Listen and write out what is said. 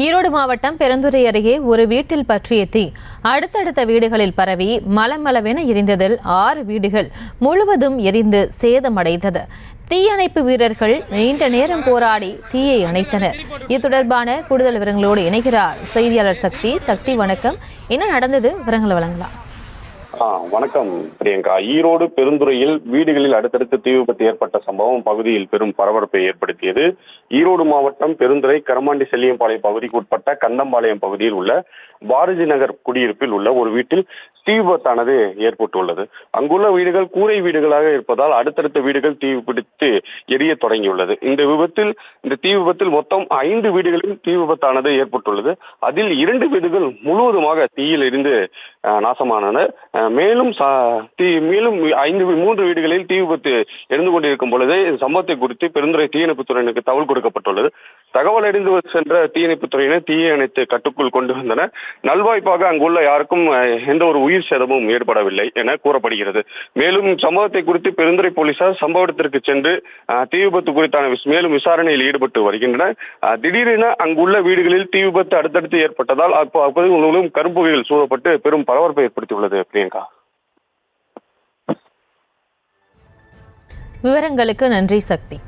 ஈரோடு மாவட்டம் பெருந்துறை அருகே ஒரு வீட்டில் பற்றிய தீ அடுத்தடுத்த வீடுகளில் பரவி மலமளவென எரிந்ததில் 6 வீடுகள் முழுவதும் எரிந்து சேதமடைந்தது. தீயணைப்பு வீரர்கள் நீண்ட நேரம் போராடி தீயை அணைத்தனர். இது தொடர்பான கூடுதல் விவரங்களோடு இணைகிறார் செய்தியாளர் சக்தி. வணக்கம். என்ன நடந்தது? விவரங்களை வழங்கலாம். வணக்கம் பிரியங்கா. ஈரோடு பெருந்துறையில் வீடுகளில் அடுத்தடுத்து தீ விபத்து ஏற்பட்ட சம்பவம் பகுதியில் பெரும் பரபரப்பை ஏற்படுத்தியது. ஈரோடு மாவட்டம் பெருந்துறை கரமாண்டி செல்லியம்பாளையம் பகுதிக்கு உட்பட்ட கந்தம்பாளையம் பகுதியில் உள்ள பாரதி நகர் குடியிருப்பில் உள்ள ஒரு வீட்டில் தீ விபத்தானது ஏற்பட்டுள்ளது. அங்குள்ள வீடுகள் கூரை வீடுகளாக இருப்பதால் அடுத்தடுத்த வீடுகள் தீ பிடித்து எரிய தொடங்கியுள்ளது. இந்த தீ விபத்தில் மொத்தம் 5 வீடுகளில் தீ விபத்தானது ஏற்பட்டுள்ளது. அதில் 2 வீடுகள் முழுவதுமாக தீயில் எரிந்து நாசமானன. மேலும் 3 வீடுகளில் தீ விபத்து எரிந்து கொண்டிருக்கும் பொழுது சம்பவத்தை குறித்து பெருந்துறை தீயணைப்புத் துறையினருக்கு தகவல் கொடுக்கப்பட்டுள்ளது. தகவல் அறிந்து சென்ற தீயணைப்புத் துறையினர் தீயை அணைத்து கட்டுக்குள் கொண்டு வந்தனர். நல்வாய்ப்பாக அங்குள்ள யாருக்கும் எந்த ஒரு உயிர் சேதமும் ஏற்படவில்லை என கூறப்படுகிறது. மேலும் சம்பவத்தை குறித்து பெருந்துறை போலீசார் சம்பவ இடத்திற்கு சென்று தீ விபத்து குறித்தான மேலும் விசாரணையில் ஈடுபட்டு வருகின்றனர். திடீரென அங்குள்ள வீடுகளில் தீ விபத்து அடுத்தடுத்து ஏற்பட்டதால் அப்போது முழுவதும் கரும்புகைகள் சூழப்பட்டு பெரும் பரபரப்பை ஏற்படுத்தியுள்ளது. பிரியங்கா, விவரங்களுக்கு நன்றி சக்தி.